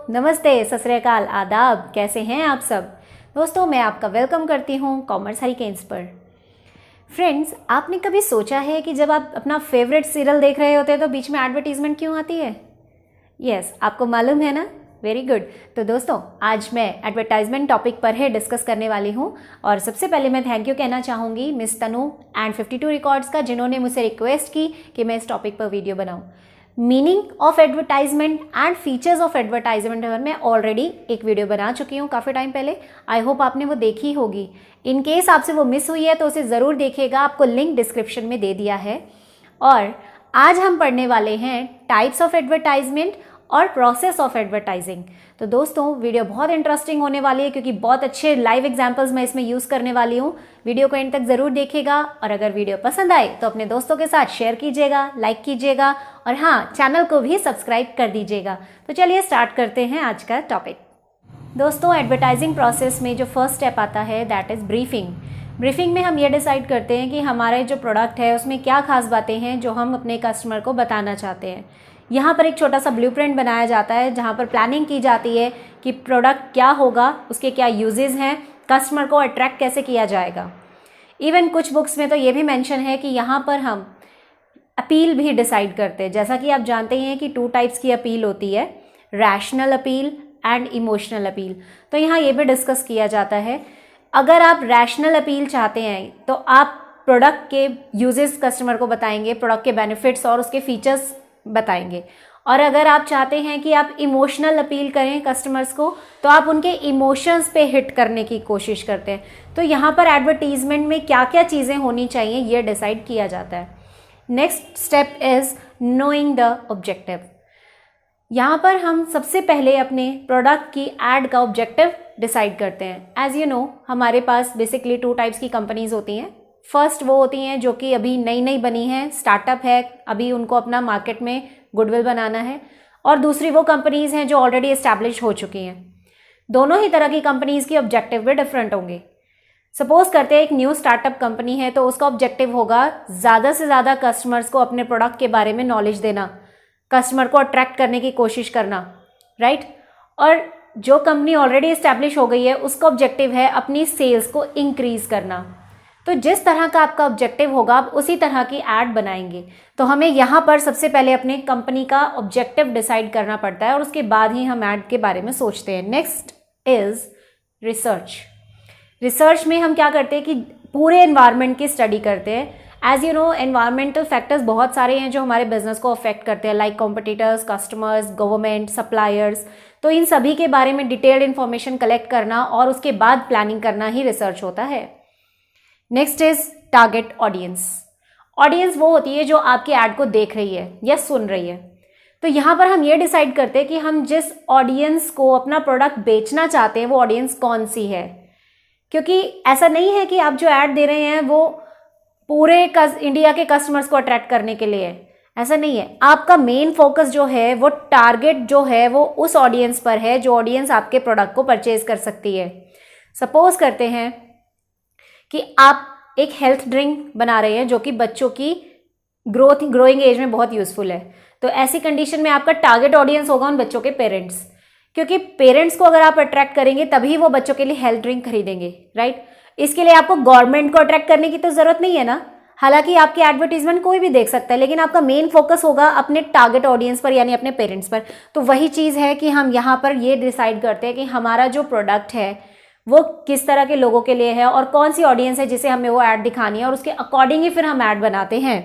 नमस्ते, सत श्री अकाल, आदाब। कैसे हैं आप सब दोस्तों? मैं आपका वेलकम करती हूँ कॉमर्स हरिकेन्स पर। फ्रेंड्स, आपने कभी सोचा है कि जब आप अपना फेवरेट सीरियल देख रहे होते हैं तो बीच में एडवर्टीजमेंट क्यों आती है? यस, आपको मालूम है ना? Very good. तो दोस्तों, आज मैं एडवर्टाइजमेंट टॉपिक पर ही डिस्कस करने वाली हूँ। और सबसे पहले मैं थैंक यू कहना चाहूँगी मिस तनु एंड 52 रिकॉर्ड्स का, जिन्होंने मुझसे रिक्वेस्ट की कि मैं इस टॉपिक पर वीडियो बनाऊँ। Meaning of advertisement and features of advertisement पर मैं ऑलरेडी एक वीडियो बना चुकी हूँ काफ़ी टाइम पहले। आई होप आपने वो देखी होगी। इन केस आपसे वो मिस हुई है तो उसे ज़रूर देखिएगा, आपको लिंक डिस्क्रिप्शन में दे दिया है। और आज हम पढ़ने वाले हैं टाइप्स ऑफ एडवर्टाइजमेंट और प्रोसेस ऑफ एडवर्टाइजिंग। तो दोस्तों, वीडियो बहुत इंटरेस्टिंग होने वाली है क्योंकि बहुत अच्छे लाइव एग्जांपल्स मैं इसमें यूज़ करने वाली हूँ। वीडियो को एंड तक ज़रूर देखिएगा और अगर वीडियो पसंद आए तो अपने दोस्तों के साथ शेयर कीजिएगा, लाइक कीजिएगा और हाँ, चैनल को भी सब्सक्राइब कर दीजिएगा। तो चलिए स्टार्ट करते हैं आज का टॉपिक। दोस्तों, एडवर्टाइजिंग प्रोसेस में जो फर्स्ट स्टेप आता है दैट इज़ ब्रीफिंग। ब्रीफिंग में हम ये डिसाइड करते हैं कि हमारे जो प्रोडक्ट है उसमें क्या खास बातें हैं जो हम अपने कस्टमर को बताना चाहते हैं। यहाँ पर एक छोटा सा ब्लूप्रिंट बनाया जाता है जहाँ पर प्लानिंग की जाती है कि प्रोडक्ट क्या होगा, उसके क्या यूजेस हैं, कस्टमर को अट्रैक्ट कैसे किया जाएगा। इवन कुछ बुक्स में तो ये भी मेंशन है कि यहाँ पर हम अपील भी डिसाइड करते हैं। जैसा कि आप जानते हैं कि 2 टाइप्स की अपील होती है, rational appeal and emotional appeal. तो यहाँ ये भी डिस्कस किया जाता है। अगर आप रैशनल अपील चाहते हैं तो आप प्रोडक्ट के यूजेस कस्टमर को बताएंगे, प्रोडक्ट के बेनिफिट्स और उसके फीचर्स बताएंगे। और अगर आप चाहते हैं कि आप इमोशनल अपील करें कस्टमर्स को तो आप उनके इमोशंस पे हिट करने की कोशिश करते हैं। तो यहाँ पर एडवर्टीजमेंट में क्या क्या चीज़ें होनी चाहिए ये डिसाइड किया जाता है। Next step is knowing the objective. यहाँ पर हम सबसे पहले अपने प्रोडक्ट की एड का ऑब्जेक्टिव डिसाइड करते हैं। एज यू नो, हमारे पास बेसिकली 2 टाइप्स की कंपनीज होती हैं। फर्स्ट वो होती हैं जो कि अभी नई नई बनी हैं, स्टार्टअप है, अभी उनको अपना मार्केट में गुडविल बनाना है। और दूसरी वो कंपनीज हैं जो ऑलरेडी एस्टैब्लिश हो चुकी हैं। दोनों ही तरह की कंपनीज के ऑब्जेक्टिव भी डिफरेंट होंगे। सपोज करते हैं एक न्यू स्टार्टअप कंपनी है तो उसका ऑब्जेक्टिव होगा ज़्यादा से ज़्यादा कस्टमर्स को अपने प्रोडक्ट के बारे में नॉलेज देना, कस्टमर को अट्रैक्ट करने की कोशिश करना, राइट। और जो कंपनी ऑलरेडी एस्टैब्लिश हो गई है उसका ऑब्जेक्टिव है अपनी सेल्स को इंक्रीज करना। तो जिस तरह का आपका ऑब्जेक्टिव होगा आप उसी तरह की ऐड बनाएंगे। तो हमें यहाँ पर सबसे पहले अपने कंपनी का ऑब्जेक्टिव डिसाइड करना पड़ता है और उसके बाद ही हम ऐड के बारे में सोचते हैं। Next is research. रिसर्च में हम क्या करते हैं कि पूरे एनवायरनमेंट की स्टडी करते हैं। As you know, environmental factors बहुत सारे हैं जो हमारे बिजनेस को अफेक्ट करते हैं, like competitors, customers, government, suppliers. तो इन सभी के बारे में डिटेल्ड इन्फॉर्मेशन कलेक्ट करना और उसके बाद प्लानिंग करना ही रिसर्च होता है। Next is target audience. Audience वो होती है जो आपके ऐड को देख रही है या सुन रही है। तो यहाँ पर हम ये डिसाइड करते हैं कि हम जिस ऑडियंस को अपना प्रोडक्ट बेचना चाहते हैं वो ऑडियंस कौन सी है। क्योंकि ऐसा नहीं है कि आप जो ऐड दे रहे हैं वो पूरे इंडिया के कस्टमर्स को अट्रैक्ट करने के लिए है, ऐसा नहीं है। आपका मेन फोकस जो है वो टारगेट जो है वो उस ऑडियंस पर है जो ऑडियंस आपके प्रोडक्ट को परचेज कर सकती है। सपोज करते हैं कि आप एक हेल्थ ड्रिंक बना रहे हैं जो कि बच्चों की ग्रोइंग एज में बहुत यूज़फुल है। तो ऐसी कंडीशन में आपका टारगेट ऑडियंस होगा उन बच्चों के पेरेंट्स, क्योंकि पेरेंट्स को अगर आप अट्रैक्ट करेंगे तभी वो बच्चों के लिए हेल्थ ड्रिंक खरीदेंगे, राइट। इसके लिए आपको गवर्नमेंट को अट्रैक्ट करने की तो ज़रूरत नहीं है ना। हालांकि आपकी एडवर्टीजमेंट कोई भी देख सकता है, लेकिन आपका मेन फोकस होगा अपने टारगेट ऑडियंस पर, यानी अपने पेरेंट्स पर। तो वही चीज़ है कि हम यहाँ पर ये डिसाइड करते हैं कि हमारा जो प्रोडक्ट है वो किस तरह के लोगों के लिए है और कौन सी ऑडियंस है जिसे हमें वो ऐड दिखानी है, और उसके अकॉर्डिंग ही फिर हम ऐड बनाते हैं।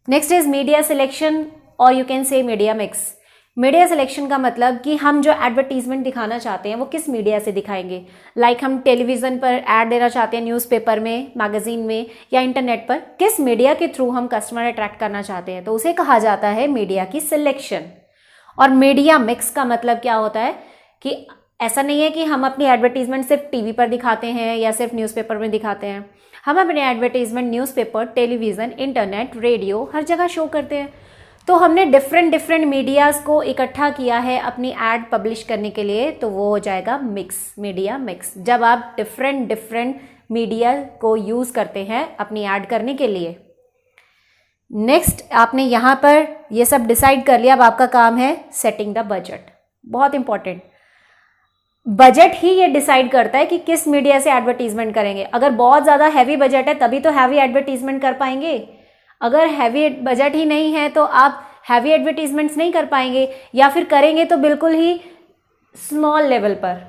नेक्स्ट इज मीडिया सिलेक्शन और you can say media mix. Media selection का मतलब कि हम जो एडवर्टीजमेंट दिखाना चाहते हैं वो किस मीडिया से दिखाएंगे। लाइक हम टेलीविज़न पर ऐड देना चाहते हैं, न्यूज़पेपर में, मैगजीन में या इंटरनेट पर, किस मीडिया के थ्रू हम कस्टमर अट्रैक्ट करना चाहते हैं, तो उसे कहा जाता है मीडिया की सिलेक्शन। और मीडिया मिक्स का मतलब क्या होता है कि ऐसा नहीं है कि हम अपनी एडवर्टीजमेंट सिर्फ टीवी पर दिखाते हैं या सिर्फ न्यूज़पेपर में दिखाते हैं। हम अपने advertisement newspaper, television, internet, radio, हर जगह शो करते हैं। तो हमने डिफरेंट मीडियाज़ को इकट्ठा किया है अपनी ऐड पब्लिश करने के लिए, तो वो हो जाएगा मिक्स, मीडिया मिक्स। जब आप डिफरेंट मीडिया को यूज़ करते हैं अपनी ऐड करने के लिए। नेक्स्ट, आपने यहाँ पर ये सब डिसाइड कर लिया, अब आपका काम है सेटिंग द बजट। बहुत इंपॉर्टेंट। बजट ही ये डिसाइड करता है कि किस मीडिया से एडवर्टीजमेंट करेंगे। अगर बहुत ज़्यादा हैवी बजट है तभी तो हैवी एडवर्टीजमेंट कर पाएंगे। अगर हैवी बजट ही नहीं है तो आप हैवी एडवर्टीजमेंट्स नहीं कर पाएंगे, या फिर करेंगे तो बिल्कुल ही स्मॉल लेवल पर।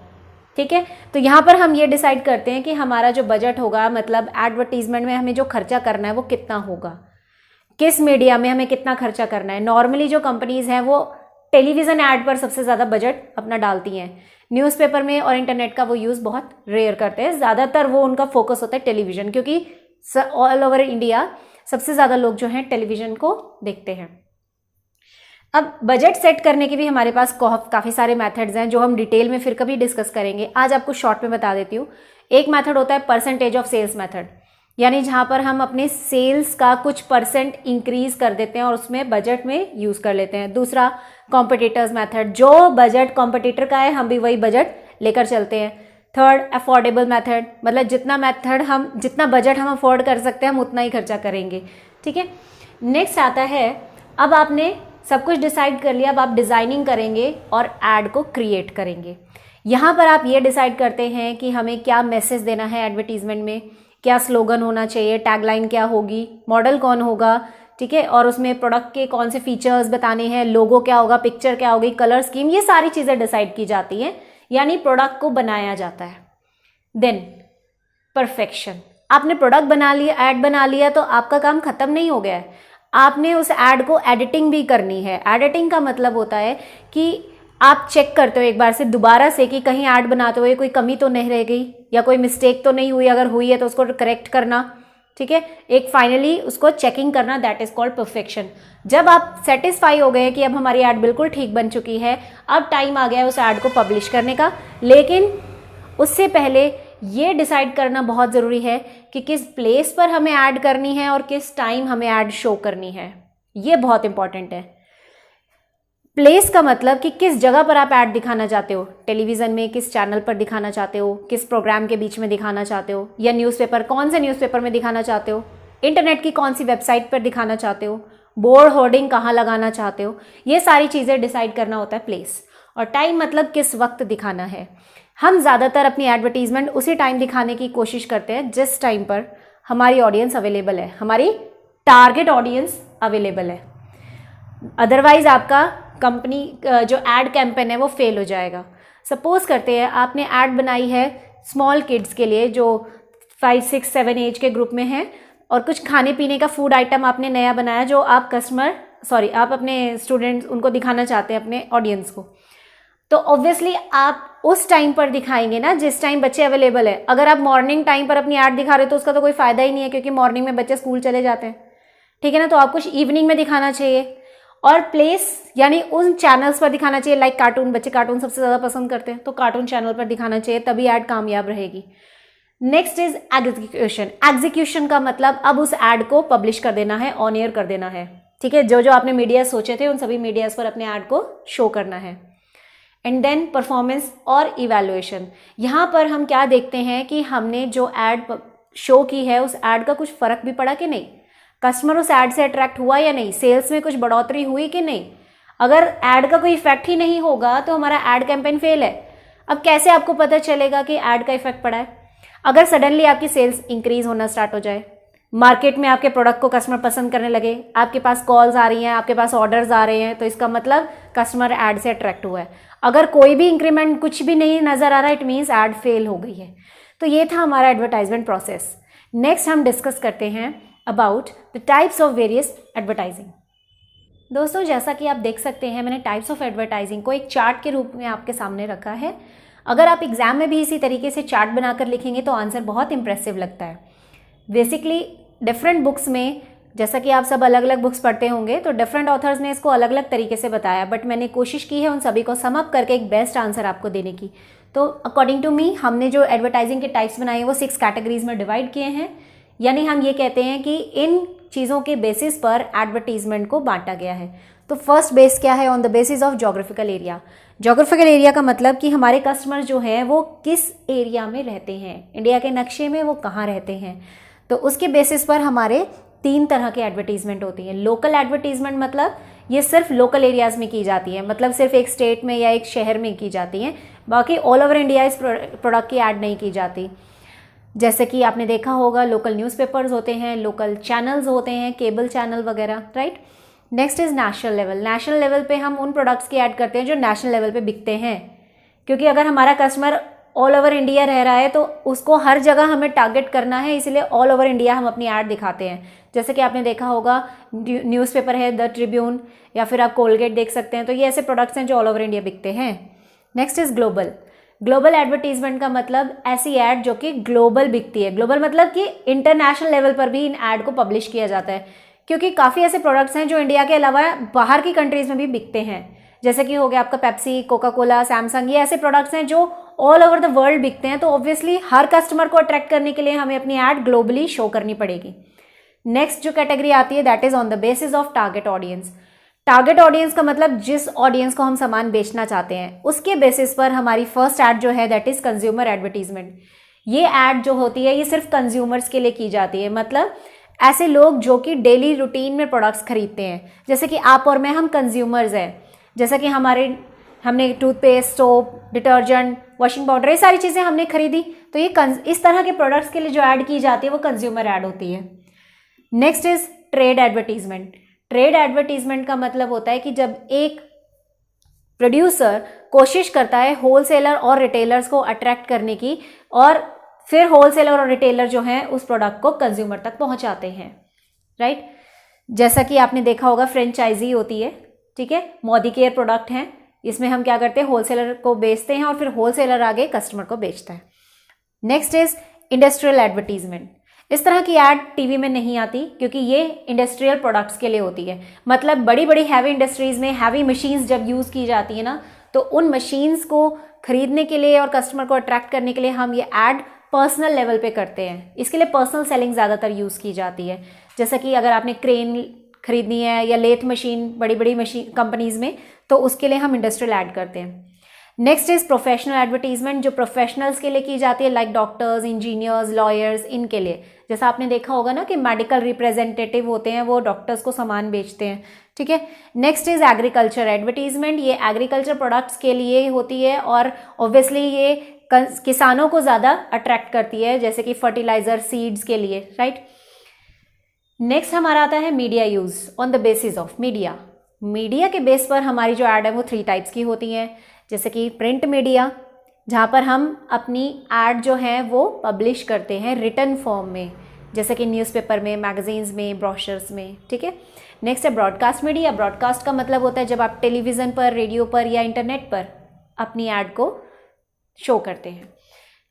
ठीक है, तो यहाँ पर हम ये डिसाइड करते हैं कि हमारा जो बजट होगा, मतलब एडवर्टीजमेंट में हमें जो खर्चा करना है वो कितना होगा, किस मीडिया में हमें कितना खर्चा करना है। नॉर्मली जो कंपनीज हैं वो टेलीविज़न ऐड पर सबसे ज़्यादा बजट अपना डालती हैं। न्यूज़पेपर में और इंटरनेट का वो यूज़ बहुत रेयर करते हैं, ज़्यादातर वो उनका फोकस होता है टेलीविज़न, क्योंकि ऑल ओवर इंडिया सबसे ज़्यादा लोग जो हैं टेलीविज़न को देखते हैं। अब बजट सेट करने के भी हमारे पास काफ़ी सारे मेथड्स हैं जो हम डिटेल में फिर कभी डिस्कस करेंगे। आज आपको शॉर्ट में बता देती हूँ। एक मेथड होता है परसेंटेज ऑफ सेल्स मेथड, यानी जहाँ पर हम अपने सेल्स का कुछ परसेंट इंक्रीज कर देते हैं और उसमें बजट में यूज़ कर लेते हैं। दूसरा कॉम्पिटिटर्स मेथड, जो बजट कॉम्पिटिटर का है हम भी वही बजट लेकर चलते हैं। थर्ड अफोर्डेबल मेथड, मतलब जितना बजट हम अफोर्ड कर सकते हैं हम उतना ही खर्चा करेंगे। ठीक है, नेक्स्ट आता है, अब आपने सब कुछ डिसाइड कर लिया, अब आप डिज़ाइनिंग करेंगे और ऐड को क्रिएट करेंगे। यहाँ पर आप ये डिसाइड करते हैं कि हमें क्या मैसेज देना है एडवर्टीजमेंट में, क्या स्लोगन होना चाहिए, टैगलाइन क्या होगी, मॉडल कौन होगा, ठीक है, और उसमें प्रोडक्ट के कौन से फीचर्स बताने हैं, लोगो क्या होगा, पिक्चर क्या होगी, कलर स्कीम, ये सारी चीज़ें डिसाइड की जाती हैं, यानी प्रोडक्ट को बनाया जाता है। देन परफेक्शन, आपने प्रोडक्ट बना लिया, ऐड बना लिया, तो आपका काम खत्म नहीं हो गया है। आपने उस ऐड को एडिटिंग भी करनी है। एडिटिंग का मतलब होता है कि आप चेक करते हो एक बार से दोबारा से कि कहीं ऐड बनाते हुए कोई कमी तो नहीं रह गई या कोई मिस्टेक तो नहीं हुई, अगर हुई है तो उसको करेक्ट करना। ठीक है, एक फाइनली उसको चेकिंग करना, दैट इज कॉल्ड परफेक्शन। जब आप सेटिस्फाई हो गए कि अब हमारी ऐड बिल्कुल ठीक बन चुकी है, अब टाइम आ गया है उस ऐड को पब्लिश करने का, लेकिन उससे पहले ये डिसाइड करना बहुत ज़रूरी है कि किस प्लेस पर हमें ऐड करनी है और किस टाइम हमें ऐड शो करनी है। ये बहुत इंपॉर्टेंट है। प्लेस का मतलब कि किस जगह पर आप ऐड दिखाना चाहते हो, टेलीविज़न में किस चैनल पर दिखाना चाहते हो, किस प्रोग्राम के बीच में दिखाना चाहते हो, या न्यूज़पेपर, कौन से न्यूज़पेपर में दिखाना चाहते हो, इंटरनेट की कौन सी वेबसाइट पर दिखाना चाहते हो, बोर्ड होर्डिंग कहाँ लगाना चाहते हो, ये सारी चीज़ें डिसाइड करना होता है प्लेस। और टाइम मतलब किस वक्त दिखाना है। हम ज़्यादातर अपनी एडवर्टीजमेंट उसी टाइम दिखाने की कोशिश करते हैं जिस टाइम पर हमारी ऑडियंस अवेलेबल है, हमारी टारगेट ऑडियंस अवेलेबल है। अदरवाइज आपका कंपनी जो एड कैंपेन है वो फेल हो जाएगा। सपोज करते हैं आपने ऐड बनाई है स्मॉल किड्स के लिए जो 5, 6, 7 एज के ग्रुप में हैं, और कुछ खाने पीने का फूड आइटम आपने नया बनाया जो आप आप अपने स्टूडेंट्स उनको दिखाना चाहते हैं, अपने ऑडियंस को। तो ऑब्वियसली आप उस टाइम पर दिखाएंगे ना जिस टाइम बच्चे अवेलेबल है। अगर आप मॉर्निंग टाइम पर अपनी ऐड दिखा रहे हो तो उसका तो कोई फायदा ही नहीं है, क्योंकि मॉर्निंग में बच्चे स्कूल चले जाते हैं। ठीक है ना, तो आपको इवनिंग में दिखाना चाहिए। और प्लेस यानी उन चैनल्स पर दिखाना चाहिए, लाइक कार्टून, बच्चे कार्टून सबसे ज़्यादा पसंद करते हैं, तो कार्टून चैनल पर दिखाना चाहिए, तभी ऐड कामयाब रहेगी। Next is execution. एग्जीक्यूशन का मतलब अब उस ऐड को पब्लिश कर देना है, ऑन एयर कर देना है। ठीक है, जो जो आपने मीडिया सोचे थे उन सभी मीडियाज पर अपने ऐड को शो करना है। एंड देन परफॉर्मेंस और इवैल्यूएशन। यहाँ पर हम क्या देखते हैं कि हमने जो ऐड शो की है उस ऐड का कुछ फ़र्क भी पड़ा कि नहीं, कस्टमर उस ऐड से अट्रैक्ट हुआ या नहीं, सेल्स में कुछ बढ़ोतरी हुई कि नहीं। अगर ऐड का कोई इफेक्ट ही नहीं होगा तो हमारा ऐड कैंपेन फेल है। अब कैसे आपको पता चलेगा कि ऐड का इफेक्ट पड़ा है? अगर सडनली आपकी सेल्स इंक्रीज होना स्टार्ट हो जाए, मार्केट में आपके प्रोडक्ट को कस्टमर पसंद करने लगे, आपके पास कॉल्स आ रही हैं, आपके पास ऑर्डर्स आ रहे हैं, तो इसका मतलब कस्टमर ऐड से अट्रैक्ट हुआ है। अगर कोई भी इंक्रीमेंट कुछ भी नहीं नज़र आ रहा, इट मीन्स ऐड फेल हो गई है। तो ये था हमारा एडवर्टाइजमेंट प्रोसेस। नेक्स्ट हम डिस्कस करते हैं about the types of various advertising. दोस्तों, जैसा कि आप देख सकते हैं मैंने टाइप्स ऑफ एडवर्टाइजिंग को एक चार्ट के रूप में आपके सामने रखा है। अगर आप एग्जाम में भी इसी तरीके से चार्ट बनाकर लिखेंगे तो आंसर बहुत इंप्रेसिव लगता है। बेसिकली डिफरेंट बुक्स में, जैसा कि आप सब अलग अलग बुक्स पढ़ते होंगे, तो डिफरेंट ऑथर्स ने इसको अलग अलग तरीके से बताया, बट मैंने कोशिश की है उन सभी को सम अप करके एक बेस्ट आंसर आपको देने की। तो अकॉर्डिंग टू मी हमने जो एडवर्टाइजिंग के टाइप्स बनाए हैं वो 6 कैटेगरीज में डिवाइड किए हैं। यानी हम ये कहते हैं कि इन चीज़ों के बेसिस पर एडवर्टीजमेंट को बांटा गया है। तो फर्स्ट बेस क्या है? On the basis of geographical area. Geographical area का मतलब कि हमारे कस्टमर जो हैं वो किस एरिया में रहते हैं, इंडिया के नक्शे में वो कहाँ रहते हैं। तो उसके बेसिस पर हमारे 3 तरह के एडवर्टीजमेंट होती हैं। लोकल एडवर्टीजमेंट मतलब ये सिर्फ लोकल एरियाज़ में की जाती है, मतलब सिर्फ एक स्टेट में या एक शहर में की जाती हैं, बाकी ऑल ओवर इंडिया इस प्रोडक्ट की ऐड नहीं की जाती। जैसे कि आपने देखा होगा लोकल न्यूज़पेपर्स होते हैं, लोकल चैनल्स होते हैं, केबल चैनल वगैरह, right. Next is national level. National level पे हम उन प्रोडक्ट्स की ऐड करते हैं जो नेशनल लेवल पे बिकते हैं, क्योंकि अगर हमारा कस्टमर ऑल ओवर इंडिया रह रहा है तो उसको हर जगह हमें टारगेट करना है, इसलिए ऑल ओवर इंडिया हम अपनी ऐड दिखाते हैं। जैसे कि आपने देखा होगा न्यूज़पेपर है द ट्रिब्यून, या फिर आप कोलगेट देख सकते हैं, तो ये ऐसे प्रोडक्ट्स हैं जो ऑल ओवर इंडिया बिकते हैं। Next is global. Global advertisement का मतलब ऐसी ऐड जो कि ग्लोबल बिकती है। ग्लोबल मतलब कि इंटरनेशनल लेवल पर भी इन ऐड को पब्लिश किया जाता है, क्योंकि काफ़ी ऐसे प्रोडक्ट्स हैं जो इंडिया के अलावा बाहर की कंट्रीज़ में भी बिकते हैं। जैसे कि हो गया आपका पेप्सी, कोका कोला, सैमसंग, ये ऐसे प्रोडक्ट्स हैं जो ऑल ओवर द वर्ल्ड बिकते हैं, तो ऑब्वियसली हर कस्टमर को अट्रैक्ट करने के लिए हमें अपनी ऐड ग्लोबली शो करनी पड़ेगी। नेक्स्ट जो कैटेगरी आती है that is on the basis of target audience. Target audience का मतलब जिस ऑडियंस को हम सामान बेचना चाहते हैं उसके बेसिस पर हमारी फर्स्ट ऐड जो है दैट इज़ कंज्यूमर एडवर्टीजमेंट। ये ऐड जो होती है ये सिर्फ कंज्यूमर्स के लिए की जाती है, मतलब ऐसे लोग जो कि डेली रूटीन में प्रोडक्ट्स खरीदते हैं। जैसे कि आप और मैं, हम कंज्यूमर्स हैं, जैसा कि हमने toothpaste, soap, detergent, washing powder, ये सारी चीज़ें हमने खरीदी, तो ये इस तरह के प्रोडक्ट्स के लिए जो ऐड की जाती है वो कंज्यूमर ऐड होती है। Next is trade advertisement. Trade advertisement का मतलब होता है कि जब एक प्रोड्यूसर कोशिश करता है होलसेलर और रिटेलर्स को अट्रैक्ट करने की, और फिर होलसेलर और रिटेलर जो हैं उस प्रोडक्ट को कंज्यूमर तक पहुंचाते हैं, राइट। जैसा कि आपने देखा होगा फ्रेंचाइजी होती है, ठीक है, मोदी केयर प्रोडक्ट हैं, इसमें हम क्या करते हैं, होलसेलर को बेचते हैं और फिर होलसेलर आगे कस्टमर को बेचता है। Next is industrial advertisement. इस तरह की ऐड टीवी में नहीं आती, क्योंकि ये इंडस्ट्रियल प्रोडक्ट्स के लिए होती है। मतलब बड़ी बड़ी हैवी इंडस्ट्रीज़ में हैवी मशीन्स जब यूज़ की जाती है ना, तो उन मशीन्स को खरीदने के लिए और कस्टमर को अट्रैक्ट करने के लिए हम ये ऐड पर्सनल लेवल पे करते हैं। इसके लिए पर्सनल सेलिंग ज़्यादातर यूज़ की जाती है। जैसा कि अगर आपने क्रेन खरीदनी है या लेथ मशीन बड़ी बड़ी मशीन कंपनीज़ में, तो उसके लिए हम इंडस्ट्रियल ऐड करते हैं। नेक्स्ट इज़ प्रोफेशनल एडवर्टीजमेंट, जो प्रोफेशनल्स के लिए की जाती है, लाइक डॉक्टर्स, इंजीनियर्स, लॉयर्स, इनके लिए। जैसा आपने देखा होगा ना कि मेडिकल रिप्रेजेंटेटिव होते हैं, वो डॉक्टर्स को सामान बेचते हैं, ठीक है। Next is agriculture advertisement. ये एग्रीकल्चर प्रोडक्ट्स के लिए होती है और ऑब्वियसली ये किसानों को ज़्यादा अट्रैक्ट करती है, जैसे कि फर्टिलाइजर, सीड्स के लिए, राइट। नेक्स्ट हमारा आता है media use on the basis of media. Media के बेस पर हमारी जो ऐड है वो 3 टाइप्स की होती हैं। जैसे कि प्रिंट मीडिया, जहाँ पर हम अपनी ऐड जो है वो पब्लिश करते हैं रिटन फॉर्म में, जैसे कि न्यूज़पेपर में, मैगजीन्स में, ब्रोशर्स में, ठीक है। नेक्स्ट है ब्रॉडकास्ट मीडिया। ब्रॉडकास्ट का मतलब होता है जब आप टेलीविज़न पर, रेडियो पर या इंटरनेट पर अपनी ऐड को शो करते हैं।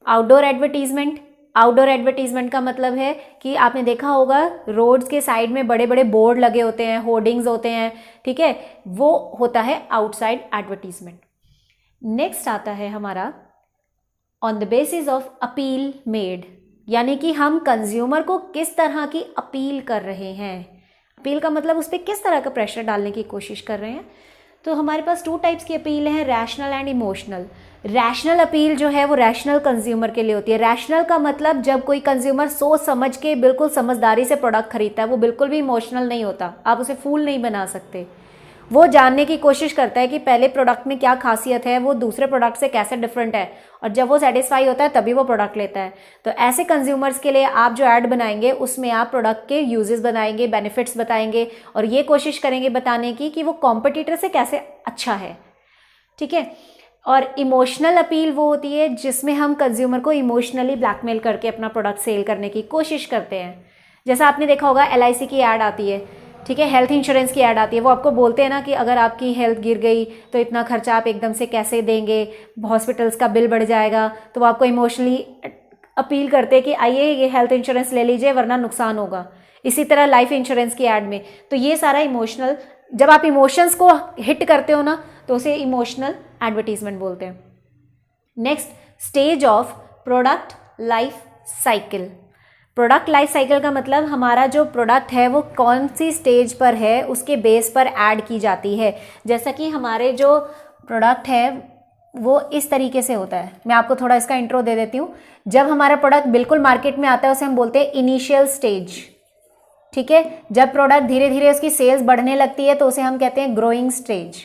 Outdoor advertisement. आउटडोर एडवर्टीजमेंट का मतलब है कि आपने देखा होगा रोड्स के साइड में बड़े बड़े बोर्ड लगे होते हैं, होर्डिंग्स होते हैं, ठीक है, वो होता है आउटसाइड एडवर्टीजमेंट। नेक्स्ट आता है हमारा on the basis of appeal made, यानी कि हम कंज्यूमर को किस तरह की अपील कर रहे हैं। अपील का मतलब उस पर किस तरह का प्रेशर डालने की कोशिश कर रहे हैं। तो हमारे पास 2 टाइप्स की अपील हैं, rational and emotional. Rational appeal जो है वो रैशनल कंज्यूमर के लिए होती है। रैशनल का मतलब जब कोई कंज्यूमर सोच समझ के बिल्कुल समझदारी से प्रोडक्ट खरीदता है, वो बिल्कुल भी इमोशनल नहीं होता, आप उसे फूल नहीं बना सकते। वो जानने की कोशिश करता है कि पहले प्रोडक्ट में क्या खासियत है, वो दूसरे प्रोडक्ट से कैसे डिफरेंट है, और जब वो सेटिस्फाई होता है तभी वो प्रोडक्ट लेता है। तो ऐसे कंज्यूमर्स के लिए आप जो ऐड बनाएंगे उसमें आप प्रोडक्ट के यूजेस बनाएंगे, बेनिफिट्स बताएंगे, और ये कोशिश करेंगे बताने की कि वो कॉम्पिटिटर से कैसे अच्छा है, ठीक है। और इमोशनल अपील वो होती है जिसमें हम कंज्यूमर को इमोशनली ब्लैकमेल करके अपना प्रोडक्ट सेल करने की कोशिश करते हैं। जैसा आपने देखा होगा LIC की ऐड आती है, ठीक है, हेल्थ इंश्योरेंस की ऐड आती है, वो आपको बोलते हैं ना कि अगर आपकी हेल्थ गिर गई तो इतना खर्चा आप एकदम से कैसे देंगे, हॉस्पिटल्स का बिल बढ़ जाएगा, तो वो आपको इमोशनली अपील करते हैं कि आइए ये हेल्थ इंश्योरेंस ले लीजिए वरना नुकसान होगा। इसी तरह लाइफ इंश्योरेंस की ऐड में, तो ये सारा इमोशनल, जब आप इमोशंस को हिट करते हो ना तो उसे इमोशनल एडवर्टीजमेंट बोलते हैं। Next stage of product life cycle. Product life cycle का मतलब हमारा जो प्रोडक्ट है वो कौन सी स्टेज पर है उसके बेस पर ऐड की जाती है। जैसा कि हमारे जो प्रोडक्ट है वो इस तरीके से होता है। मैं आपको थोड़ा इसका इंट्रो दे देती हूँ। जब हमारा प्रोडक्ट बिल्कुल मार्केट में आता है उसे हम बोलते हैं इनिशियल स्टेज, ठीक है। जब प्रोडक्ट धीरे धीरे उसकी सेल्स बढ़ने लगती है तो उसे हम कहते हैं ग्रोइंग स्टेज,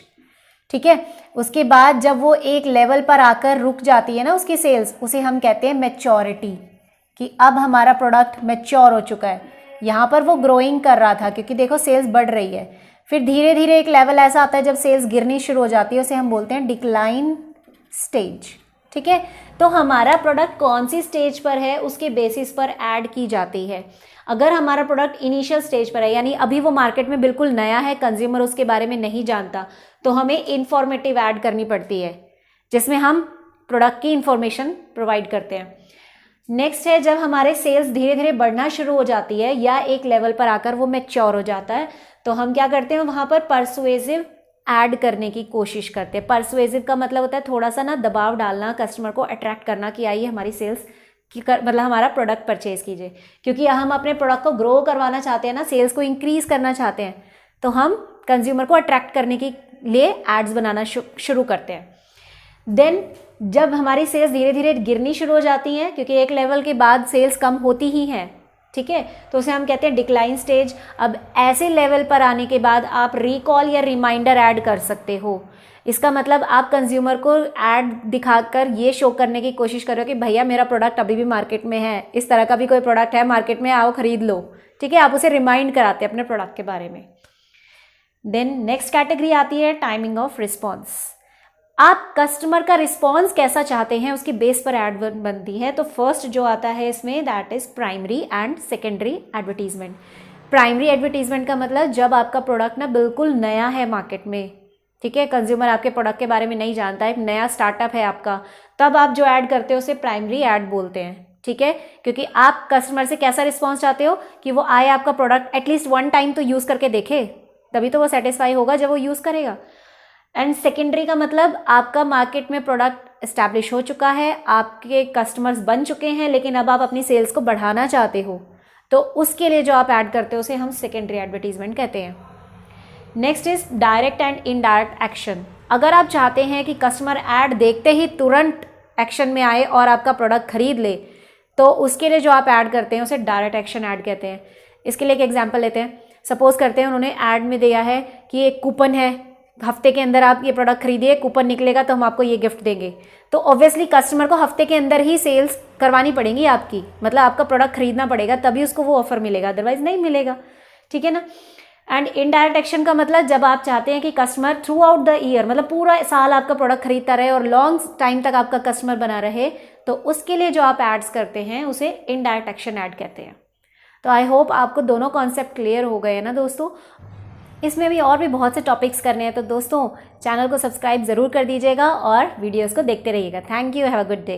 ठीक है। उसके बाद जब वो एक लेवल पर आकर रुक जाती है ना उसकी सेल्स, उसे हम कहते हैं मैच्योरिटी, कि अब हमारा प्रोडक्ट मैच्योर हो चुका है। यहाँ पर वो ग्रोइंग कर रहा था क्योंकि देखो सेल्स बढ़ रही है। फिर धीरे धीरे एक लेवल ऐसा आता है जब सेल्स गिरनी शुरू हो जाती है, उसे हम बोलते हैं डिक्लाइन स्टेज, ठीक है। तो हमारा प्रोडक्ट कौन सी स्टेज पर है उसके बेसिस पर ऐड की जाती है। अगर हमारा प्रोडक्ट इनिशियल स्टेज पर है, यानी अभी वो मार्केट में बिल्कुल नया है, कंज्यूमर उसके बारे में नहीं जानता, तो हमें इंफॉर्मेटिव ऐड करनी पड़ती है जिसमें हम प्रोडक्ट की इंफॉर्मेशन प्रोवाइड करते हैं। नेक्स्ट है जब हमारे सेल्स धीरे धीरे बढ़ना शुरू हो जाती है या एक लेवल पर आकर वो मैच्योर हो जाता है, तो हम क्या करते हैं वहाँ पर परसुएसिव ऐड करने की कोशिश करते हैं। परसुएसिव का मतलब होता है थोड़ा सा ना दबाव डालना, कस्टमर को अट्रैक्ट करना कि आइए हमारी सेल्स की मतलब हमारा प्रोडक्ट परचेज कीजिए, क्योंकि हम अपने प्रोडक्ट को ग्रो करवाना चाहते हैं ना, सेल्स को इंक्रीज करना चाहते हैं, तो हम कंज्यूमर को अट्रैक्ट करने के लिए एड्स बनाना शुरू करते हैं। देन जब हमारी सेल्स धीरे धीरे गिरनी शुरू हो जाती हैं, क्योंकि एक लेवल के बाद सेल्स कम होती ही हैं, ठीक है, तो उसे हम कहते हैं डिक्लाइन स्टेज। अब ऐसे लेवल पर आने के बाद आप रिकॉल या रिमाइंडर ऐड कर सकते हो। इसका मतलब आप कंज्यूमर को ऐड दिखाकर ये शो करने की कोशिश करो कि भैया मेरा प्रोडक्ट अभी भी मार्केट में है, इस तरह का भी कोई प्रोडक्ट है मार्केट में, आओ खरीद लो, ठीक है। आप उसे रिमाइंड कराते हैं अपने प्रोडक्ट के बारे में। देन नेक्स्ट कैटेगरी आती है टाइमिंग ऑफ रिस्पॉन्स। आप कस्टमर का रिस्पॉन्स कैसा चाहते हैं उसकी बेस पर ऐड बनती है। तो फर्स्ट जो आता है इसमें that is primary and secondary advertisement. Primary advertisement का मतलब जब आपका प्रोडक्ट ना बिल्कुल नया है मार्केट में, ठीक है, कंज्यूमर आपके प्रोडक्ट के बारे में नहीं जानता है, एक नया स्टार्टअप है आपका, तब आप जो ऐड करते हो उसे प्राइमरी ऐड बोलते हैं, ठीक है। क्योंकि आप कस्टमर से कैसा रिस्पॉन्स चाहते हो कि वो आए आपका प्रोडक्ट एटलीस्ट वन टाइम तो यूज़ करके देखे, तभी तो वो सेटिस्फाई होगा जब वो यूज़ करेगा। एंड सेकेंडरी का मतलब आपका मार्केट में प्रोडक्ट इस्टेब्लिश हो चुका है, आपके कस्टमर्स बन चुके हैं, लेकिन अब आप अपनी सेल्स को बढ़ाना चाहते हो, तो उसके लिए जो आप ऐड करते हो उसे हम सेकेंडरी एडवर्टीजमेंट कहते हैं। Next is direct and indirect action. अगर आप चाहते हैं कि कस्टमर ऐड देखते ही तुरंत एक्शन में आए और आपका प्रोडक्ट खरीद ले, तो उसके लिए जो आप ऐड करते हैं उसे डायरेक्ट एक्शन ऐड कहते हैं। इसके लिए एक एग्जांपल लेते हैं। सपोज करते हैं उन्होंने ऐड में दिया है कि एक कूपन है, हफ्ते के अंदर आप ये प्रोडक्ट खरीदिए, कूपन निकलेगा तो हम आपको ये गिफ्ट देंगे। तो ऑब्वियसली कस्टमर को हफ्ते के अंदर ही सेल्स करवानी पड़ेगी आपकी, मतलब आपका प्रोडक्ट खरीदना पड़ेगा तभी उसको वो ऑफर मिलेगा, अदरवाइज नहीं मिलेगा, ठीक है ना। एंड इनडायरेक्ट एक्शन का मतलब जब आप चाहते हैं कि customer through out the year, मतलब पूरा साल आपका प्रोडक्ट खरीदता रहे और लॉन्ग टाइम तक आपका कस्टमर बना रहे, तो उसके लिए जो आप एड्स करते हैं उसे इनडायरेक्ट एक्शन ऐड कहते हैं। तो आई होप आपको दोनों कॉन्सेप्ट क्लियर हो गए ना दोस्तों। इसमें भी और भी बहुत से टॉपिक्स करने हैं, तो दोस्तों चैनल को सब्सक्राइब ज़रूर कर दीजिएगा और वीडियोस को देखते रहिएगा। Thank you, have a good day.